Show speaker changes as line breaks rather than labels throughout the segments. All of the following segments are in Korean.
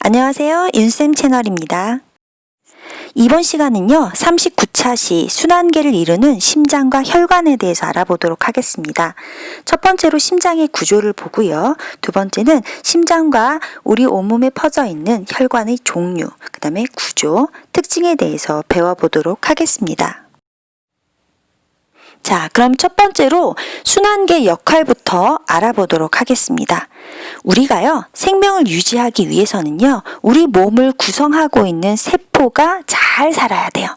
안녕하세요. 윤쌤 채널입니다. 이번 시간은요, 39차 시 순환계를 이루는 심장과 혈관에 대해서 알아보도록 하겠습니다. 첫 번째로 심장의 구조를 보고요. 두 번째는 심장과 우리 온몸에 퍼져 있는 혈관의 종류, 그 다음에 구조, 특징에 대해서 배워보도록 하겠습니다. 자, 그럼 첫 번째로 순환계 역할부터 알아보도록 하겠습니다. 우리가요, 생명을 유지하기 위해서는요, 우리 몸을 구성하고 있는 세포가 잘 살아야 돼요.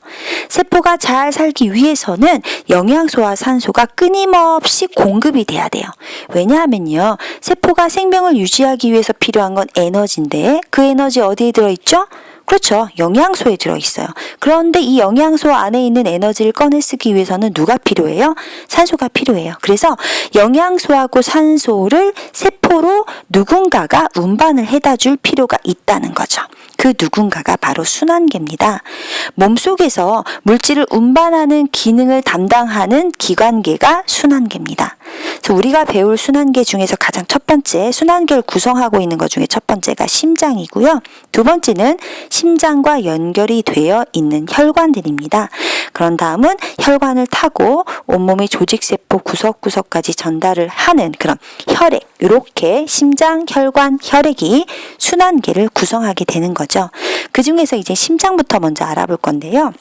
세포가 잘 살기 위해서는 영양소와 산소가 끊임없이 공급이 돼야 돼요. 왜냐하면요, 세포가 생명을 유지하기 위해서 필요한 건 에너지인데, 그 에너지 어디에 들어있죠? 그렇죠. 영양소에 들어있어요. 그런데 이 영양소 안에 있는 에너지를 꺼내 쓰기 위해서는 누가 필요해요? 산소가 필요해요. 그래서 영양소하고 산소를 세포로 누군가가 운반을 해다 줄 필요가 있다는 거죠. 그 누군가가 바로 순환계입니다. 몸속에서 물질을 운반하는 기능을 담당하는 기관계가 순환계입니다. 그래서 우리가 배울 순환계 중에서 가장 첫 번째, 순환계를 구성하고 있는 것 중에 첫 번째가 심장이고요. 두 번째는 심장과 연결이 되어 있는 혈관들입니다. 그런 다음은 혈관을 타고 온몸의 조직세포 구석구석까지 전달을 하는 그런 혈액, 이렇게 심장, 혈관, 혈액이 순환계를 구성하게 되는 거죠. 그 중에서 이제 심장부터 먼저 알아볼 건데요.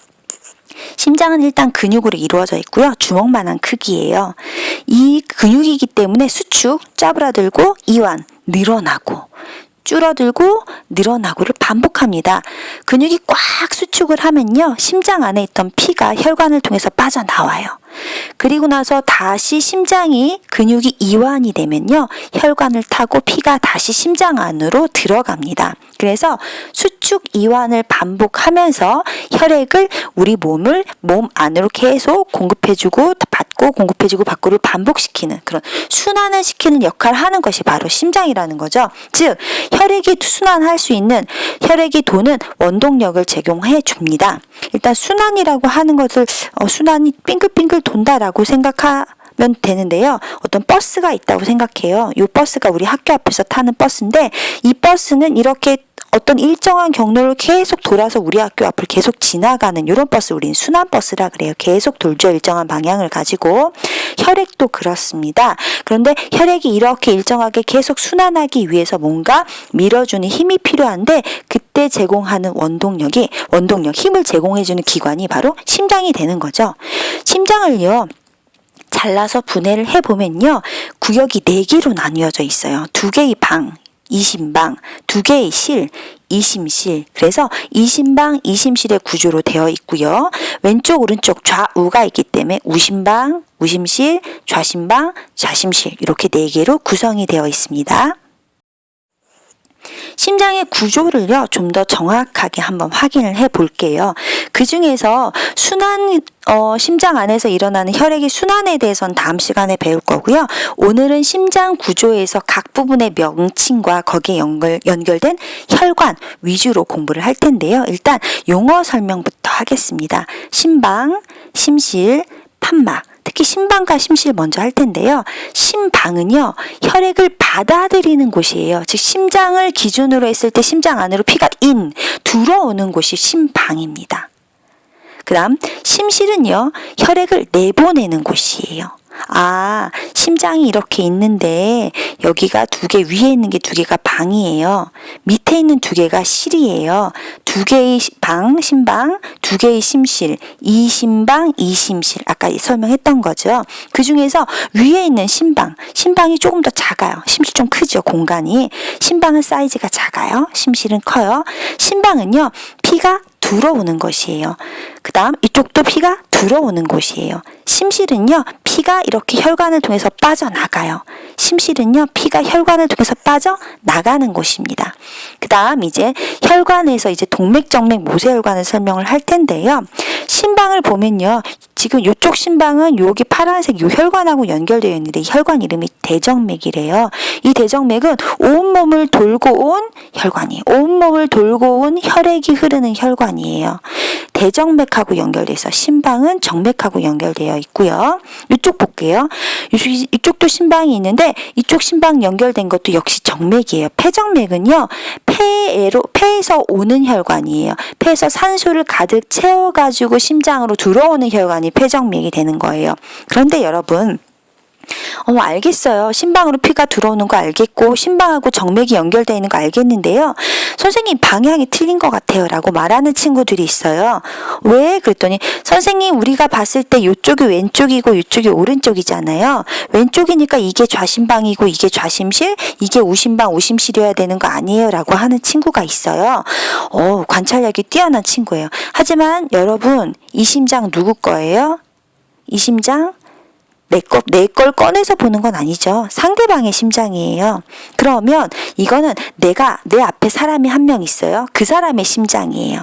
심장은 일단 근육으로 이루어져 있고요. 주먹만한 크기예요. 이 근육이기 때문에 수축, 짜부라들고 이완, 늘어나고 줄어들고 늘어나고를 반복합니다. 근육이 꽉 수축을 하면요, 심장 안에 있던 피가 혈관을 통해서 빠져나와요. 그리고 나서 다시 심장이 근육이 이완이 되면요, 혈관을 타고 피가 다시 심장 안으로 들어갑니다. 그래서 수축 이완을 반복하면서 혈액을 우리 몸 안으로 계속 공급해주고 받고 공급해주고 받고를 반복시키는 그런 순환을 시키는 역할을 하는 것이 바로 심장이라는 거죠. 즉 혈액이 순환할 수 있는 혈액이 도는 원동력을 제공해 줍니다. 일단 순환이라고 하는 것을 순환이 빙글빙글 돈다라고 생각하면 되는데요. 어떤 버스가 있다고 생각해요. 이 버스가 우리 학교 앞에서 타는 버스인데, 이 버스는 이렇게 어떤 일정한 경로를 계속 돌아서 우리 학교 앞을 계속 지나가는 이런 버스, 우리는 순환버스라 그래요. 계속 돌죠. 일정한 방향을 가지고. 혈액도 그렇습니다. 그런데 혈액이 이렇게 일정하게 계속 순환하기 위해서 뭔가 밀어주는 힘이 필요한데, 그때 제공하는 원동력, 힘을 제공해주는 기관이 바로 심장이 되는 거죠. 심장을요, 잘라서 분해를 해보면요, 구역이 4개로 나뉘어져 있어요. 2개의 방, 이심방, 2개의 실, 이심실. 그래서 이심방, 이심실의 구조로 되어 있고요. 왼쪽, 오른쪽, 좌우가 있기 때문에 우심방, 우심실, 좌심방, 좌심실, 이렇게 4개로 구성이 되어 있습니다. 심장의 구조를요, 좀 더 정확하게 한번 확인을 해 볼게요. 그 중에서 심장 안에서 일어나는 혈액의 순환에 대해서는 다음 시간에 배울 거고요. 오늘은 심장 구조에서 각 부분의 명칭과 거기에 연결된 혈관 위주로 공부를 할 텐데요. 일단 용어 설명부터 하겠습니다. 심방, 심실, 판막. 특히 심방과 심실 먼저 할 텐데요. 심방은요, 혈액을 받아들이는 곳이에요. 즉 심장을 기준으로 했을 때 심장 안으로 피가 들어오는 곳이 심방입니다. 그 다음 심실은요, 혈액을 내보내는 곳이에요. 심장이 이렇게 있는데 여기가 2개, 위에 있는 게 2개가 방이에요. 밑에 있는 2개가 실이에요. 2개의 방, 심방, 2개의 심실, 이심방, 이심실. 아까 설명했던 거죠. 그 중에서 위에 있는 심방이 조금 더 작아요. 심실 좀 크죠, 공간이. 심방은 사이즈가 작아요. 심실은 커요. 심방은요, 피가 들어오는 것이에요. 그 다음 이쪽도 피가 들어오는 곳이에요. 심실은요, 피가 이렇게 혈관을 통해서 빠져나가요. 심실은요, 피가 혈관을 통해서 빠져나가는 곳입니다. 그 다음 이제 혈관에서 이제 동맥, 정맥, 모세혈관을 설명을 할 텐데요. 심방을 보면요, 지금 이쪽 심방은 여기 파란색 요 혈관하고 연결되어 있는데, 이 혈관 이름이 대정맥이래요. 이 대정맥은 온몸을 돌고 온 혈관이에요. 온몸을 돌고 온 혈액이 흐르는 혈관이에요. 대정맥하고 연결돼서 심방은 정맥하고 연결되어 있고요. 이쪽 볼게요. 이쪽도 심방이 있는데 이쪽 심방 연결된 것도 역시 정맥이에요. 폐정맥은요. 폐에서 오는 혈관이에요. 폐에서 산소를 가득 채워가지고 심장으로 들어오는 혈관이 폐정맥이 되는 거예요. 그런데 여러분 알겠어요. 심방으로 피가 들어오는 거 알겠고 심방하고 정맥이 연결되어 있는 거 알겠는데요. 선생님 방향이 틀린 것 같아요 라고 말하는 친구들이 있어요. 왜? 그랬더니 선생님 우리가 봤을 때 이쪽이 왼쪽이고 이쪽이 오른쪽이잖아요. 왼쪽이니까 이게 좌심방이고 이게 좌심실, 이게 우심방, 우심실이어야 되는 거 아니에요 라고 하는 친구가 있어요. 관찰력이 뛰어난 친구예요. 하지만 여러분 이 심장 누구 거예요? 이 심장 내 걸 꺼내서 보는 건 아니죠. 상대방의 심장이에요. 그러면 이거는 내 앞에 사람이 한 명 있어요. 그 사람의 심장이에요.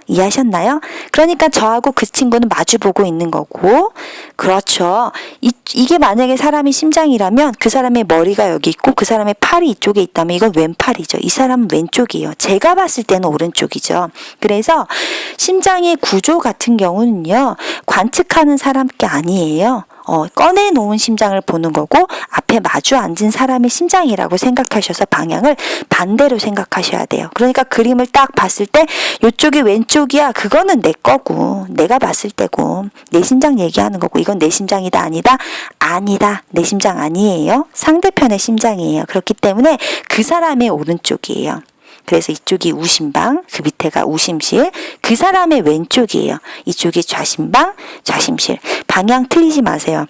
이해하셨나요? 그러니까 저하고 그 친구는 마주보고 있는 거고, 그렇죠. 이게 만약에 사람이 심장이라면 그 사람의 머리가 여기 있고 그 사람의 팔이 이쪽에 있다면 이건 왼팔이죠. 이 사람은 왼쪽이에요. 제가 봤을 때는 오른쪽이죠. 그래서 심장의 구조 같은 경우는요, 관측하는 사람 게 아니에요. 꺼내놓은 심장을 보는 거고 앞에 마주 앉은 사람의 심장이라고 생각하셔서 방향을 반대로 생각하셔야 돼요. 그러니까 그림을 딱 봤을 때 이쪽이 왼쪽이야. 그거는 내 거고 내가 봤을 때고 내 심장 얘기하는 거고 이건 내 심장이다 아니다? 아니다. 내 심장 아니에요. 상대편의 심장이에요. 그렇기 때문에 그 사람의 오른쪽이에요. 그래서 이쪽이 우심방, 그 밑에가 우심실, 그 사람의 왼쪽이에요. 이쪽이 좌심방, 좌심실. 방향 틀리지 마세요.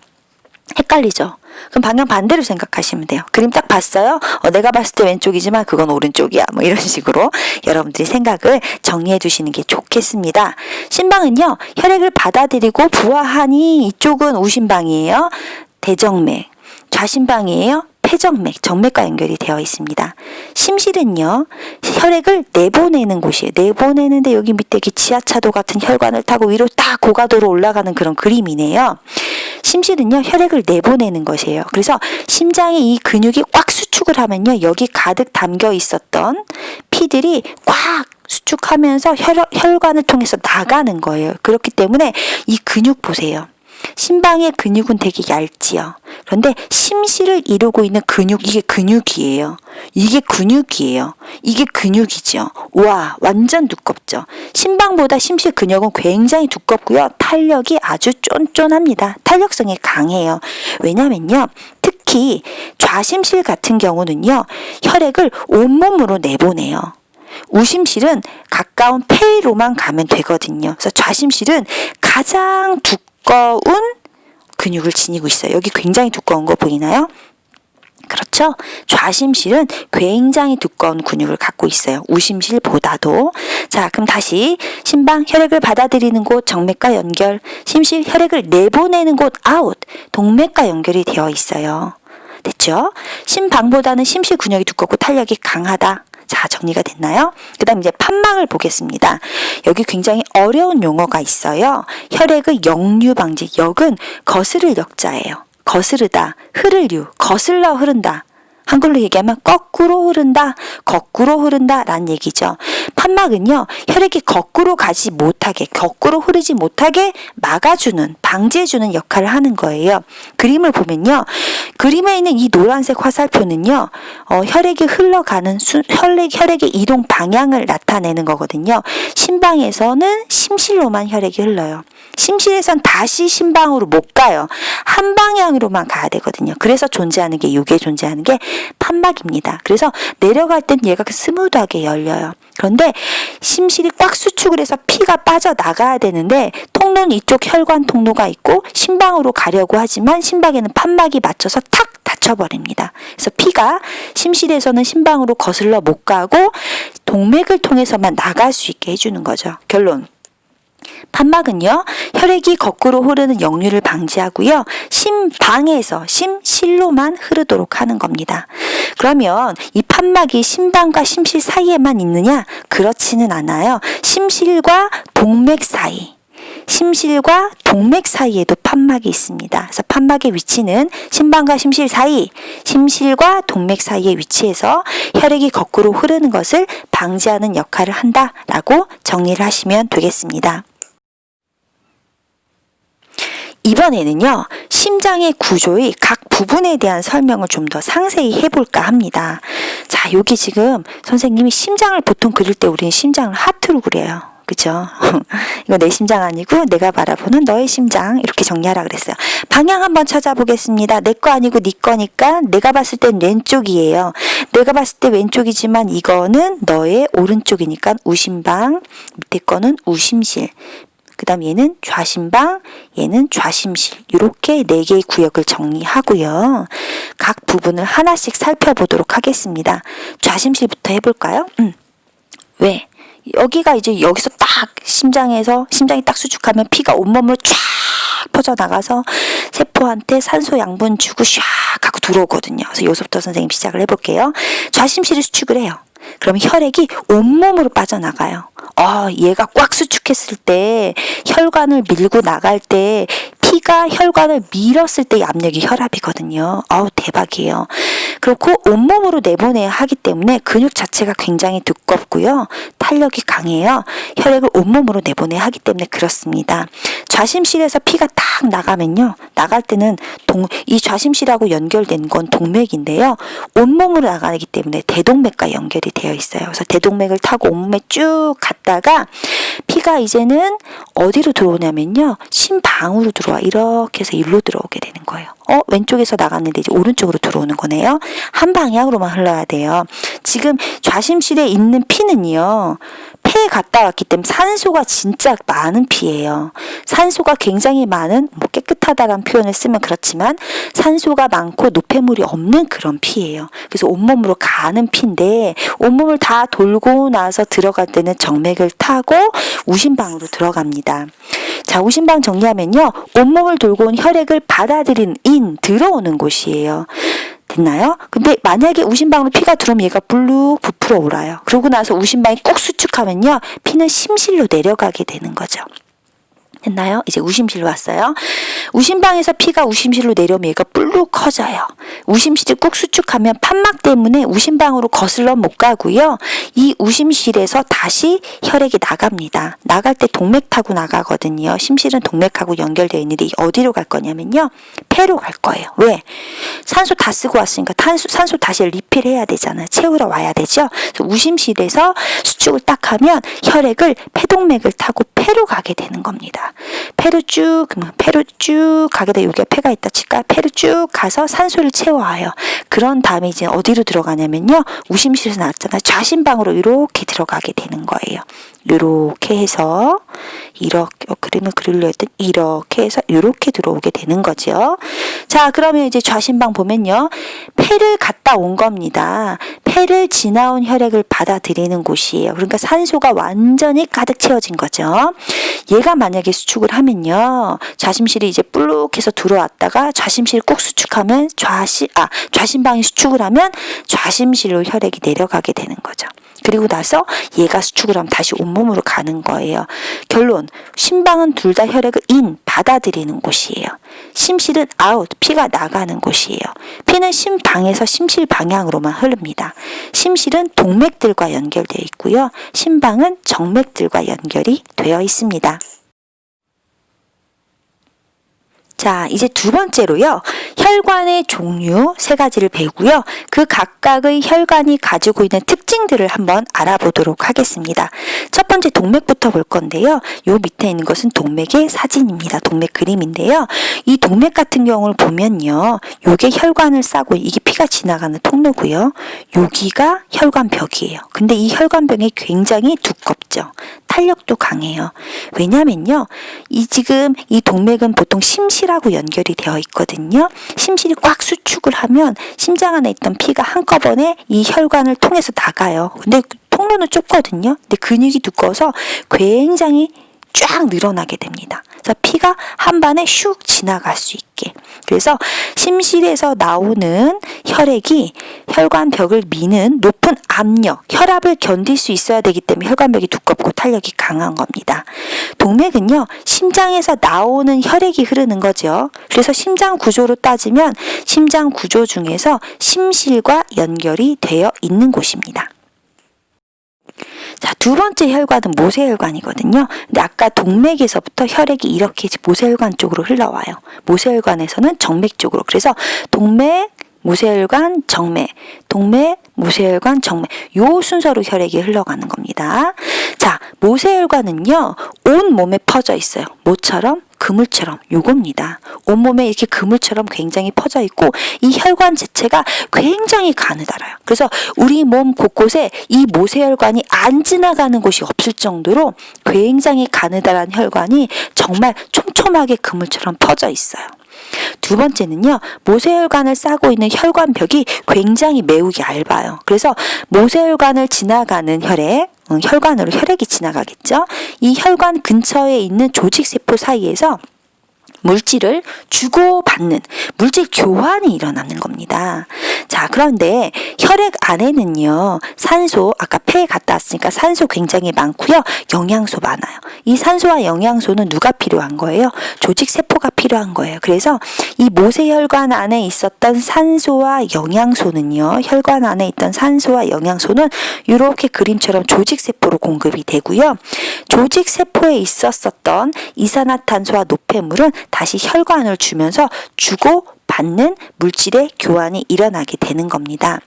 헷갈리죠? 그럼 방향 반대로 생각하시면 돼요. 그림 딱 봤어요? 내가 봤을 때 왼쪽이지만 그건 오른쪽이야. 뭐 이런 식으로 여러분들이 생각을 정리해 두시는 게 좋겠습니다. 심방은요, 혈액을 받아들이고 부화하니 이쪽은 우심방이에요. 대정맥. 좌심방이에요. 폐정맥, 정맥과 연결이 되어 있습니다. 심실은요, 혈액을 내보내는 곳이에요. 내보내는데 여기 밑에 지하차도 같은 혈관을 타고 위로 딱 고가도로 올라가는 그런 그림이네요. 심실은요, 혈액을 내보내는 것이에요. 그래서 심장의 이 근육이 꽉 수축을 하면요, 여기 가득 담겨 있었던 피들이 꽉 수축하면서 혈관을 통해서 나가는 거예요. 그렇기 때문에 이 근육 보세요. 심방의 근육은 되게 얇지요. 그런데 심실을 이루고 있는 근육, 이게 근육이에요. 이게 근육이에요. 이게 근육이죠. 와, 완전 두껍죠. 심방보다 심실 근육은 굉장히 두껍고요. 탄력이 아주 쫀쫀합니다. 탄력성이 강해요. 왜냐면요, 특히 좌심실 같은 경우는요, 혈액을 온몸으로 내보내요. 우심실은 가까운 폐로만 가면 되거든요. 그래서 좌심실은 가장 두꺼운 근육을 지니고 있어요. 여기 굉장히 두꺼운 거 보이나요? 그렇죠? 좌심실은 굉장히 두꺼운 근육을 갖고 있어요. 우심실보다도. 자, 그럼 다시 심방 혈액을 받아들이는 곳 정맥과 연결, 심실 혈액을 내보내는 곳 아웃, 동맥과 연결이 되어 있어요. 됐죠? 심방보다는 심실 근육이 두껍고 탄력이 강하다. 자, 정리가 됐나요? 그 다음 이제 판막을 보겠습니다. 여기 굉장히 어려운 용어가 있어요. 혈액의 역류 방지. 역은 거스를 역자예요. 거스르다, 흐를 유, 거슬러 흐른다. 한글로 얘기하면 거꾸로 흐른다, 거꾸로 흐른다 라는 얘기죠. 판막은요, 혈액이 거꾸로 가지 못하게, 거꾸로 흐르지 못하게 막아주는, 방지해주는 역할을 하는 거예요. 그림을 보면요, 그림에 있는 이 노란색 화살표는요, 혈액이 흘러가는 혈액의 이동 방향을 나타내는 거거든요. 심방에서는 심실로만 혈액이 흘러요. 심실에선 다시 심방으로 못 가요. 한 방향으로만 가야 되거든요. 그래서 존재하는 게, 이게 존재하는 게 판막입니다. 그래서 내려갈 땐 얘가 스무드하게 열려요. 그런데 심실이 꽉 수축을 해서 피가 빠져나가야 되는데 통로는 이쪽 혈관 통로가 있고 심방으로 가려고 하지만 심방에는 판막이 맞춰서 탁 닫혀버립니다. 그래서 피가 심실에서는 심방으로 거슬러 못 가고 동맥을 통해서만 나갈 수 있게 해주는 거죠. 결론. 판막은요, 혈액이 거꾸로 흐르는 역류를 방지하고요, 심방에서 심실로만 흐르도록 하는 겁니다. 그러면 이 판막이 심방과 심실 사이에만 있느냐? 그렇지는 않아요. 심실과 동맥 사이, 심실과 동맥 사이에도 판막이 있습니다. 그래서 판막의 위치는 심방과 심실 사이, 심실과 동맥 사이에 위치해서 혈액이 거꾸로 흐르는 것을 방지하는 역할을 한다라고 정리를 하시면 되겠습니다. 이번에는요, 심장의 구조의 각 부분에 대한 설명을 좀 더 상세히 해볼까 합니다. 자, 여기 지금 선생님이 심장을 보통 그릴 때 우리는 심장을 하트로 그려요. 그죠? 이거 내 심장 아니고 내가 바라보는 너의 심장, 이렇게 정리하라 그랬어요. 방향 한번 찾아보겠습니다. 내 거 아니고 네 거니까 내가 봤을 땐 왼쪽이에요. 내가 봤을 때 왼쪽이지만 이거는 너의 오른쪽이니까 우심방, 밑에 거는 우심실, 그 다음 얘는 좌심방, 얘는 좌심실. 이렇게 4개의 구역을 정리하고요. 각 부분을 하나씩 살펴보도록 하겠습니다. 좌심실부터 해볼까요? 왜? 여기가 이제 여기서 딱 심장이 딱 수축하면 피가 온몸으로 쫙 퍼져나가서 세포한테 산소 양분 주고 샥 하고 들어오거든요. 그래서 여기서부터 선생님 시작을 해볼게요. 좌심실이 수축을 해요. 그러면 혈액이 온몸으로 빠져나가요. 얘가 꽉 수축했을 때 혈관을 밀고 나갈 때 피가 혈관을 밀었을 때의 압력이 혈압이거든요. 대박이에요. 그렇고 온몸으로 내보내야 하기 때문에 근육 자체가 굉장히 두껍고요. 탄력이 강해요. 혈액을 온몸으로 내보내야 하기 때문에 그렇습니다. 좌심실에서 피가 딱 나가면요. 나갈 때는 이 좌심실하고 연결된 건 동맥인데요. 온몸으로 나가기 때문에 대동맥과 연결이 되어 있어요. 그래서 대동맥을 타고 온몸에 쭉 갔다가 피가 이제는 어디로 들어오냐면요. 심방으로 들어와. 이렇게 해서 일로 들어오게 되는 거예요. 왼쪽에서 나갔는데 이제 오른쪽으로 들어오는 거네요. 한 방향으로만 흘러야 돼요. 지금 좌심실에 있는 피는요. 폐에 갔다 왔기 때문에 산소가 진짜 많은 피예요. 산소가 굉장히 많은, 깨끗하다라는 표현을 쓰면 그렇지만 산소가 많고 노폐물이 없는 그런 피예요. 그래서 온몸으로 가는 피인데 온몸을 다 돌고 나서 들어갈 때는 정맥을 타고 우심방으로 들어갑니다. 자, 우심방 정리하면요. 온몸을 돌고 온 혈액을 받아들인 들어오는 곳이에요. 됐나요? 근데 만약에 우심방으로 피가 들어오면 얘가 불룩 부풀어 올라요. 그러고 나서 우심방이 꾹 수축하면요. 피는 심실로 내려가게 되는 거죠. 됐나요? 이제 우심실로 왔어요. 우심방에서 피가 우심실로 내려오면 얘가 뿔룩 커져요. 우심실이 꾹 수축하면 판막 때문에 우심방으로 거슬러 못 가고요. 이 우심실에서 다시 혈액이 나갑니다. 나갈 때 동맥 타고 나가거든요. 심실은 동맥하고 연결되어 있는데 어디로 갈 거냐면요. 폐로 갈 거예요. 왜? 산소 다 쓰고 왔으니까 산소 다시 리필해야 되잖아요. 채우러 와야 되죠. 그래서 우심실에서 수축을 딱 하면 혈액을 폐동맥을 타고 폐로 가게 되는 겁니다. 폐로 쭉 가게 돼. 여기에 폐가 있다 칠까? 폐로 쭉 가서 산소를 채워와요. 그런 다음에 이제 어디로 들어가냐면요. 우심실에서 나왔잖아요. 좌심방으로 이렇게 들어가게 되는 거예요. 이렇게 해서 이렇게 그림을 그리려 했던 이렇게 해서 이렇게 들어오게 되는 거죠. 자, 그러면 이제 좌심방 보면요. 폐를 갔다 온 겁니다. 폐를 지나온 혈액을 받아들이는 곳이에요. 그러니까 산소가 완전히 가득 채워진 거죠. 얘가 만약에 수축을 하면요. 좌심실이 이제 불룩해서 들어왔다가 좌심실 꾹 수축하면 좌심방이 수축을 하면 좌심실로 혈액이 내려가게 되는 거죠. 그리고 나서 얘가 수축을 하면 다시 온몸으로 가는 거예요. 결론, 심방은 둘 다 혈액을 받아들이는 곳이에요. 심실은 피가 나가는 곳이에요. 피는 심방에서 심실 방향으로만 흐릅니다. 심실은 동맥들과 연결되어 있고요. 심방은 정맥들과 연결이 되어 있습니다. 자, 이제 두 번째로요. 혈관의 종류 3가지를 배우고요. 그 각각의 혈관이 가지고 있는 특징들을 한번 알아보도록 하겠습니다. 첫 번째 동맥부터 볼 건데요. 요 밑에 있는 것은 동맥의 사진입니다. 동맥 그림인데요. 이 동맥 같은 경우를 보면요. 요게 혈관을 싸고 이게 피가 지나가는 통로고요. 여기가 혈관벽이에요. 근데 이 혈관벽이 굉장히 두껍죠. 탄력도 강해요. 왜냐면요. 지금 이 동맥은 보통 심실하고 연결이 되어 있거든요. 심실이 꽉 수축을 하면 심장 안에 있던 피가 한꺼번에 이 혈관을 통해서 나가요. 근데 통로는 좁거든요. 근데 근육이 두꺼워서 굉장히 쫙 늘어나게 됩니다. 그래서 피가 한 번에 슉 지나갈 수 있게. 그래서 심실에서 나오는 혈액이 혈관벽을 미는 높은 압력, 혈압을 견딜 수 있어야 되기 때문에 혈관벽이 두껍고 탄력이 강한 겁니다. 동맥은요, 심장에서 나오는 혈액이 흐르는 거죠. 그래서 심장 구조로 따지면 심장 구조 중에서 심실과 연결이 되어 있는 곳입니다. 자, 자, 두 번째 혈관은 모세혈관이거든요. 근데 아까 동맥에서부터 혈액이 이렇게 모세혈관 쪽으로 흘러와요. 모세혈관에서는 정맥 쪽으로. 그래서 동맥, 모세혈관, 정맥, 동맥, 모세혈관, 정맥, 요 순서로 혈액이 흘러가는 겁니다. 자, 모세혈관은요, 온 몸에 퍼져 있어요. 뭐처럼? 그물처럼. 요겁니다. 온몸에 이렇게 그물처럼 굉장히 퍼져 있고, 이 혈관 자체가 굉장히 가느다라요. 그래서 우리 몸 곳곳에 이 모세혈관이 안 지나가는 곳이 없을 정도로 굉장히 가느다란 혈관이 정말 촘촘하게 그물처럼 퍼져 있어요. 두 번째는요, 모세혈관을 싸고 있는 혈관벽이 굉장히 매우 얇아요. 그래서 모세혈관을 지나가는 혈액, 혈관으로 혈액이 지나가겠죠. 이 혈관 근처에 있는 조직세포 사이에서 물질을 주고받는 물질 교환이 일어나는 겁니다. 자, 그런데 혈액 안에는요, 산소, 아까 폐에 갔다 왔으니까 산소 굉장히 많고요, 영양소 많아요. 이 산소와 영양소는 누가 필요한 거예요? 조직세포가 필요한 거예요. 그래서 이 모세혈관 안에 있었던 산소와 영양소는요, 혈관 안에 있던 산소와 영양소는 이렇게 그림처럼 조직세포로 공급이 되고요, 조직세포에 있었던 이산화탄소와 노폐물은 다시 혈관을 주면서 주고받는 물질의 교환이 일어나게 되는 겁니다.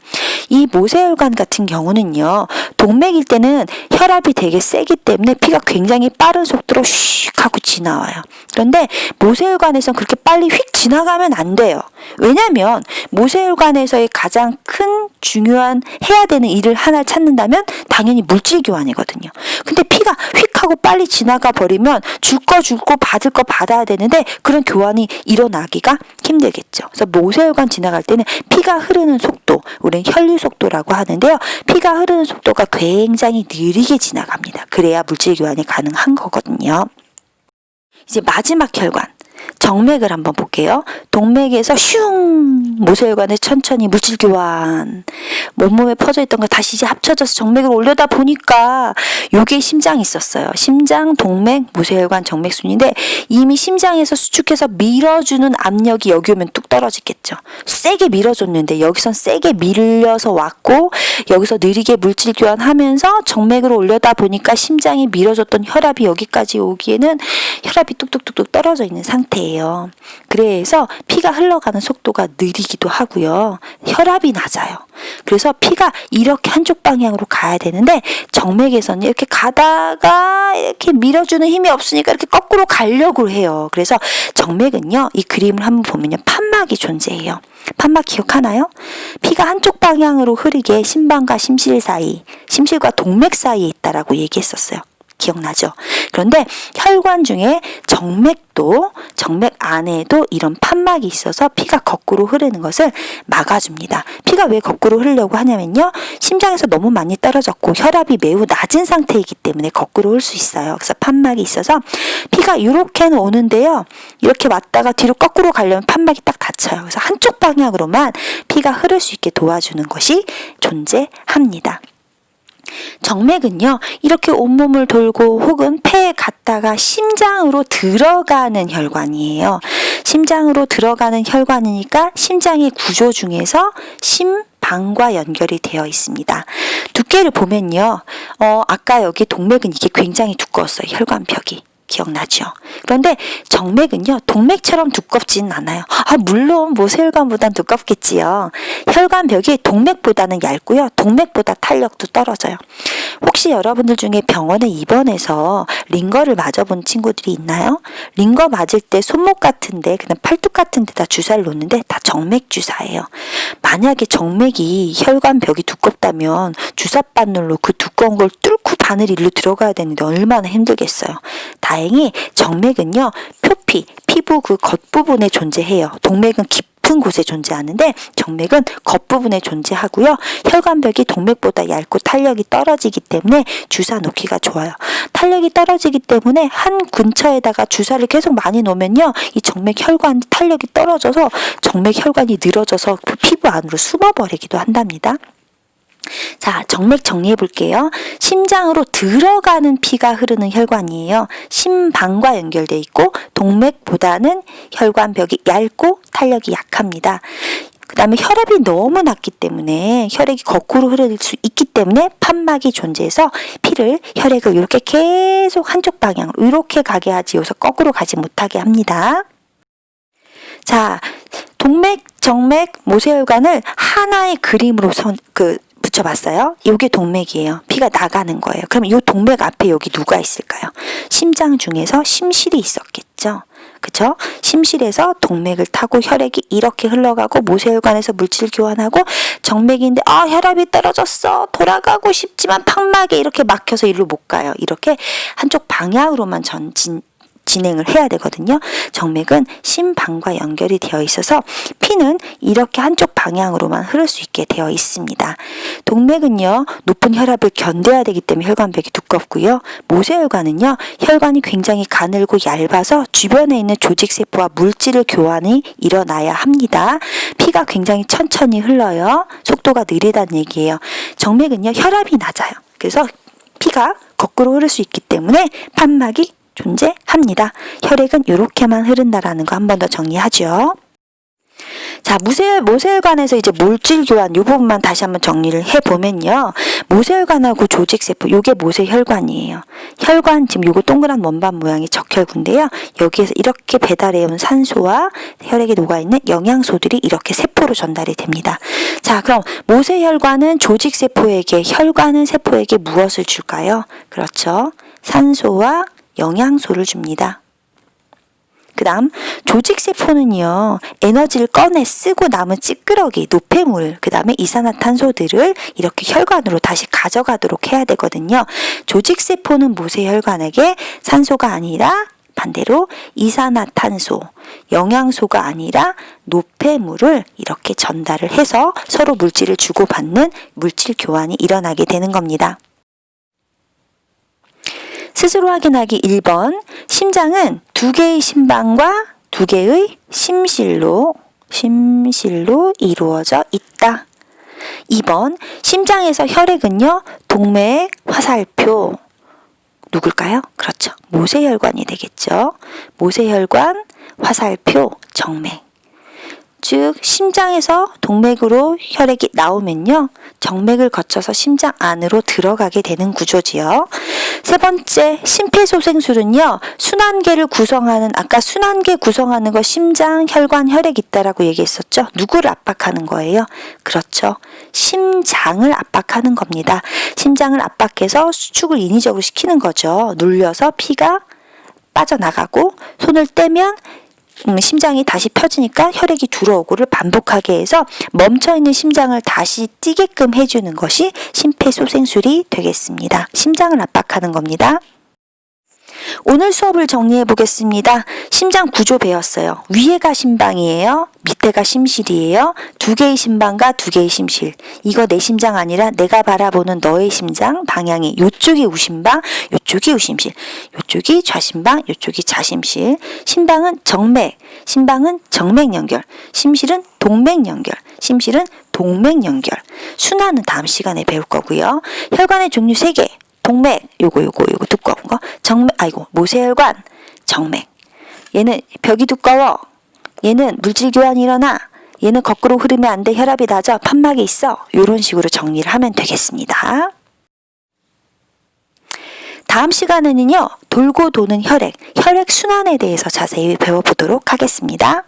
이 모세혈관 같은 경우는요, 동맥일 때는 혈압이 되게 세기 때문에 피가 굉장히 빠른 속도로 휙 하고 지나와요. 그런데 모세혈관에서는 그렇게 빨리 휙 지나가면 안 돼요. 왜냐하면 모세혈관에서의 가장 큰 중요한 해야 되는 일을 하나 찾는다면 당연히 물질 교환이거든요. 근데 피가 휙 하고 빨리 지나가 버리면 줄 거 주고 받을 거 받아야 되는데 그런 교환이 일어나기가 힘들겠죠. 그래서 모세혈관 지나갈 때는 피가 흐르는 속도, 우리는 혈류 속도라고 하는데요, 피가 흐르는 속도가 굉장히 느리게 지나갑니다. 그래야 물질 교환이 가능한 거거든요. 이제 마지막 혈관, 정맥을 한번 볼게요. 동맥에서 슝, 모세혈관에 천천히 물질 교환, 온몸에 퍼져 있던 거 다시 이제 합쳐져서 정맥을 올려다 보니까 요게 심장이 있었어요. 심장, 동맥, 모세혈관, 정맥순인데 이미 심장에서 수축해서 밀어주는 압력이 여기 오면 뚝 떨어지겠죠. 세게 밀어줬는데 여기선 세게 밀려서 왔고, 여기서 느리게 물질 교환하면서 정맥으로 올려다 보니까 심장이 밀어줬던 혈압이 여기까지 오기에는 혈압이 뚝뚝뚝뚝 떨어져 있는 상태예요. 그래서 피가 흘러가는 속도가 느리기도 하고요, 혈압이 낮아요. 그래서 피가 이렇게 한쪽 방향으로 가야 되는데 정맥에서는 이렇게 가다가 이렇게 밀어주는 힘이 없으니까 이렇게 거꾸로 가려고 해요. 그래서 정맥은요, 이 그림을 한번 보면요, 판막이 존재해요. 판막 기억하나요? 피가 한쪽 방향으로 흐르게 심방과 심실 사이, 심실과 동맥 사이에 있다라고 얘기했었어요. 기억나죠? 그런데 혈관 중에 정맥도, 정맥 안에도 이런 판막이 있어서 피가 거꾸로 흐르는 것을 막아줍니다. 피가 왜 거꾸로 흐르려고 하냐면요, 심장에서 너무 많이 떨어졌고 혈압이 매우 낮은 상태이기 때문에 거꾸로 흐를 수 있어요. 그래서 판막이 있어서 피가 이렇게는 오는데요, 이렇게 왔다가 뒤로 거꾸로 가려면 판막이 딱 닫혀요. 그래서 한쪽 방향으로만 피가 흐를 수 있게 도와주는 것이 존재합니다. 정맥은요, 이렇게 온몸을 돌고 혹은 폐에 갔다가 심장으로 들어가는 혈관이에요. 심장으로 들어가는 혈관이니까 심장의 구조 중에서 심방과 연결이 되어 있습니다. 두께를 보면요, 아까 여기 동맥은 이게 굉장히 두꺼웠어요. 혈관벽이. 기억나죠? 그런데 정맥은요, 동맥처럼 두껍지는 않아요. 물론 모세혈관보단 두껍겠지요. 혈관벽이 동맥보다는 얇고요, 동맥보다 탄력도 떨어져요. 혹시 여러분들 중에 병원에 입원해서 링거를 맞아본 친구들이 있나요? 링거 맞을 때 손목 같은데, 그다음 팔뚝 같은 데다 주사를 놓는데 다 정맥 주사예요. 만약에 정맥이 혈관벽이 두껍다면 주사바늘로 그 두꺼운 걸 뚫고 바늘 일로 들어가야 되는데 얼마나 힘들겠어요. 다행히 정맥은요, 표피, 피부 그 겉부분에 존재해요. 동맥은 깊은 곳에 존재하는데 정맥은 겉부분에 존재하고요, 혈관벽이 동맥보다 얇고 탄력이 떨어지기 때문에 주사 놓기가 좋아요. 탄력이 떨어지기 때문에 한 근처에다가 주사를 계속 많이 놓으면요, 이 정맥 혈관 탄력이 떨어져서 정맥 혈관이 늘어져서 그 피부 안으로 숨어버리기도 한답니다. 자, 정맥 정리해 볼게요. 심장으로 들어가는 피가 흐르는 혈관이에요. 심방과 연결되어 있고 동맥보다는 혈관벽이 얇고 탄력이 약합니다. 그 다음에 혈압이 너무 낮기 때문에 혈액이 거꾸로 흐를 수 있기 때문에 판막이 존재해서 피를 혈액을 이렇게 계속 한쪽 방향으로 이렇게 가게 하지 여기서 거꾸로 가지 못하게 합니다. 자, 동맥, 정맥, 모세혈관을 하나의 그림으로 붙여봤어요. 이게 동맥이에요. 피가 나가는 거예요. 그럼 이 동맥 앞에 여기 누가 있을까요? 심장 중에서 심실이 있었겠죠. 그쵸? 심실에서 동맥을 타고 혈액이 이렇게 흘러가고 모세혈관에서 물질 교환하고 정맥인데 혈압이 떨어졌어. 돌아가고 싶지만 판막에 이렇게 막혀서 이리로 못 가요. 이렇게 한쪽 방향으로만 진행을 해야 되거든요. 정맥은 심방과 연결이 되어 있어서 피는 이렇게 한쪽 방향으로만 흐를 수 있게 되어 있습니다. 동맥은요, 높은 혈압을 견뎌야 되기 때문에 혈관벽이 두껍고요. 모세혈관은요, 혈관이 굉장히 가늘고 얇아서 주변에 있는 조직세포와 물질을 교환이 일어나야 합니다. 피가 굉장히 천천히 흘러요. 속도가 느리다는 얘기예요. 정맥은요, 혈압이 낮아요. 그래서 피가 거꾸로 흐를 수 있기 때문에 판막이 존재합니다. 혈액은 이렇게만 흐른다라는 거 한 번 더 정리하죠. 자, 모세혈관에서 이제 물질 교환 이 부분만 다시 한번 정리를 해보면요. 모세혈관하고 조직세포, 요게 모세혈관이에요. 혈관, 지금 요거 동그란 원반 모양이 적혈구인데요. 여기에서 이렇게 배달해온 산소와 혈액에 녹아있는 영양소들이 이렇게 세포로 전달이 됩니다. 자, 그럼 모세혈관은 조직세포에게, 혈관은 세포에게 무엇을 줄까요? 그렇죠. 산소와 영양소를 줍니다. 그 다음 조직세포는요, 에너지를 꺼내 쓰고 남은 찌끄러기, 노폐물, 그 다음에 이산화탄소들을 이렇게 혈관으로 다시 가져가도록 해야 되거든요. 조직세포는 모세혈관에게 산소가 아니라 반대로 이산화탄소, 영양소가 아니라 노폐물을 이렇게 전달을 해서 서로 물질을 주고받는 물질 교환이 일어나게 되는 겁니다. 스스로 확인하기 1번, 심장은 2개의 심방과 2개의 심실로 이루어져 있다. 2번, 심장에서 혈액은요, 동맥, 화살표, 누굴까요? 그렇죠. 모세혈관이 되겠죠. 모세혈관, 화살표, 정맥. 즉 심장에서 동맥으로 혈액이 나오면요, 정맥을 거쳐서 심장 안으로 들어가게 되는 구조지요. 세 번째, 심폐소생술은요, 순환계를 구성하는, 아까 순환계 구성하는 거 심장, 혈관, 혈액 있다라고 얘기했었죠. 누구를 압박하는 거예요? 그렇죠. 심장을 압박하는 겁니다. 심장을 압박해서 수축을 인위적으로 시키는 거죠. 눌려서 피가 빠져나가고 손을 떼면 심장이 다시 펴지니까 혈액이 들어오고를 반복하게 해서 멈춰있는 심장을 다시 뛰게끔 해주는 것이 심폐소생술이 되겠습니다. 심장을 압박하는 겁니다. 오늘 수업을 정리해 보겠습니다. 심장 구조 배웠어요. 위에가 심방이에요. 밑에가 심실이에요. 2개의 심방과 2개의 심실. 이거 내 심장 아니라 내가 바라보는 너의 심장 방향이 요쪽이 우심방, 요쪽이 우심실. 요쪽이 좌심방, 요쪽이 좌심실. 심방은 정맥, 심방은 정맥 연결. 심실은 동맥 연결. 심실은 동맥 연결. 순환은 다음 시간에 배울 거고요. 혈관의 종류 3개. 동맥, 요거 두꺼운 거. 정맥, 모세혈관, 정맥. 얘는 벽이 두꺼워. 얘는 물질 교환이 일어나. 얘는 거꾸로 흐르면 안 돼. 혈압이 낮아. 판막이 있어. 요런 식으로 정리를 하면 되겠습니다. 다음 시간에는요, 돌고 도는 혈액 순환에 대해서 자세히 배워보도록 하겠습니다.